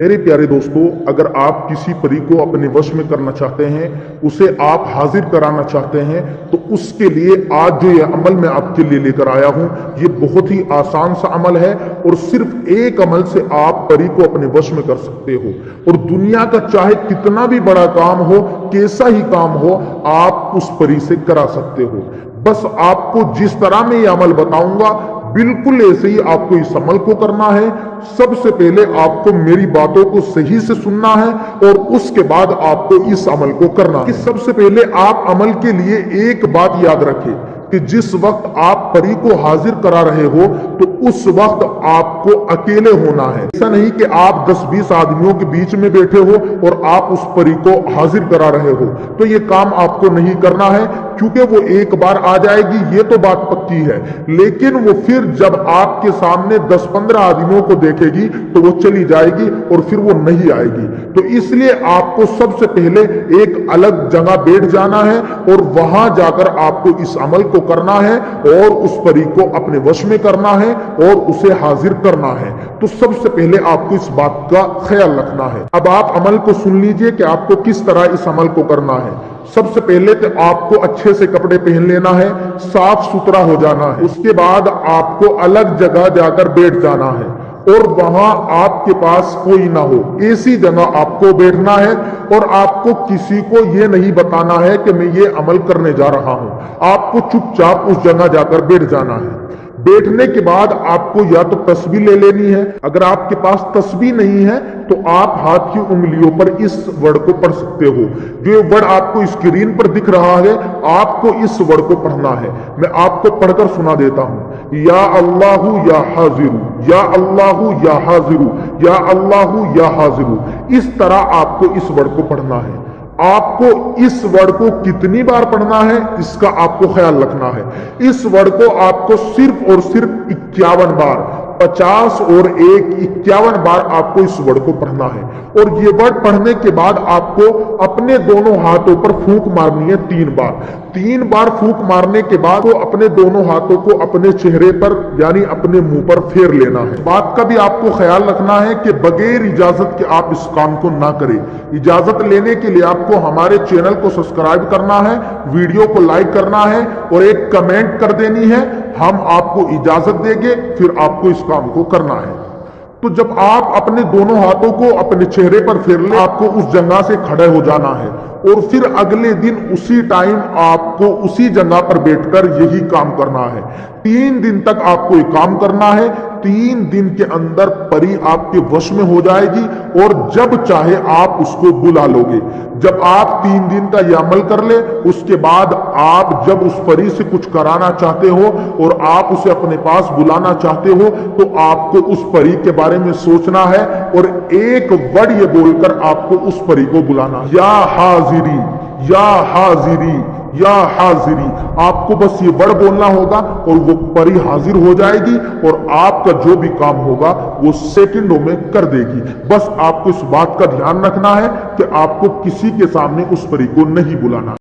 मेरे प्यारे दोस्तों, अगर आप किसी परी को अपने वश में करना चाहते हैं, उसे आप हाजिर कराना चाहते हैं, तो उसके लिए आज जो ये अमल मैं आपके लिए लेकर आया हूं, ये बहुत ही आसान सा अमल है और सिर्फ एक अमल से आप परी को अपने वश में कर सकते हो। और दुनिया का चाहे कितना भी बड़ा काम हो, कैसा ही काम हो, आप उस परी से करा सकते हो। बस आपको जिस तरह मैं ये अमल बताऊंगा, बिल्कुल ऐसे ही आपको इस अमल को करना है। सबसे पहले आपको मेरी बातों को सही से सुनना है और उसके बाद आपको इस अमल को करना है। कि सबसे पहले आप अमल के लिए एक बात याद रखें कि जिस वक्त आप परी को हाजिर करा रहे हो, तो उस वक्त आपको अकेले होना है। ऐसा नहीं कि आप 10-20 आदमियों के बीच में बैठे हो और आप उस परी को हाजिर करा रहे हो, तो ये काम आपको नहीं करना है, क्योंकि वो एक बार आ जाएगी, ये तो बात पक्की है। लेकिन वो फिर जब आपके सामने 10-15 आदमियों को देखेगी तो वो चली जाएगी और फिर वो नहीं आएगी। तो इसलिए आपको सबसे पहले एक अलग जगह बैठ जाना है और वहां जाकर आपको इस अमल को करना है और उस परी को अपने वश में करना है और उसे हाजिर करना है। तो सबसे पहले आपको इस बात का ख्याल रखना है। अब आप अमल को सुन लीजिए कि आपको किस तरह इस अमल को करना है। सबसे पहले तो आपको अच्छे से कपड़े पहन लेना है, साफ सुथरा हो जाना है। उसके बाद आपको अलग जगह जाकर बैठ जाना है और वहां आपके पास कोई ना हो, ऐसी जगह आपको बैठना है और आपको किसी को ये नहीं बताना है कि मैं ये अमल करने जा रहा हूं। आपको चुपचाप उस जगह जाकर बैठ जाना है। बैठने के बाद आपको या तो तस्बीह ले लेनी है। अगर आपके पास तस्बीह नहीं है तो आप हाथ की उंगलियों पर इस वर्ड को पढ़ सकते हो। जो वर्ड आपको स्क्रीन पर दिख रहा है, आपको इस वर्ड को पढ़ना है। मैं आपको पढ़कर सुना देता हूं। या अल्लाहु या हाजिरू, या अल्लाहु या हाजिरू, या अल्लाहु या हाजिरू। इस तरह आपको इस वर्ड को पढ़ना है। आपको इस वर्ड को कितनी बार पढ़ना है, इसका आपको ख्याल रखना है। इस वर्ड को आपको सिर्फ और सिर्फ 51 बार, 50 और 1 51 बार आपको इस वर्ड को पढ़ना है। और ये वर्ड पढ़ने के बाद आपको अपने दोनों हाथों पर फूंक मारनी है 3 बार। 3 बार फूंक मारने के बाद तो अपने दोनों हाथों को अपने चेहरे पर यानी अपने मुंह पर फेर लेना है। बात का भी आपको ख्याल रखना है कि बगैर इजाजत के आप इस काम को ना करें। इजाजत लेने के लिए आपको हमारे चैनल को सब्सक्राइब करना है, वीडियो को लाइक करना है और एक कमेंट कर देनी है। हम आपको इजाजत देंगे, फिर आपको इस काम को करना है। तो जब आप अपने दोनों हाथों को अपने चेहरे पर फेर ले, आपको उस जगह से खड़े हो जाना है और फिर अगले दिन उसी टाइम आपको उसी जगह पर बैठकर यही काम करना है। 3 दिन तक आपको ये काम करना है। 3 दिन के अंदर परी आपके वश में हो जाएगी और जब चाहे आप उसको बुला लोगे। जब आप 3 दिन का यह अमल कर ले, उसके बाद आप जब उस परी से कुछ कराना चाहते हो और आप उसे अपने पास बुलाना चाहते हो, तो आपको उस परी के बारे में सोचना है और एक वर्ड ये बोलकर आपको उस परी को बुलाना है। या हाजिरी, या हाजिरी, या हाजिरी। आपको बस ये वर्ड बोलना होगा और वो परी हाजिर हो जाएगी और आपका जो भी काम होगा वो सेकंडों में कर देगी। बस आपको इस बात का ध्यान रखना है कि आपको किसी के सामने उस परी को नहीं बुलाना।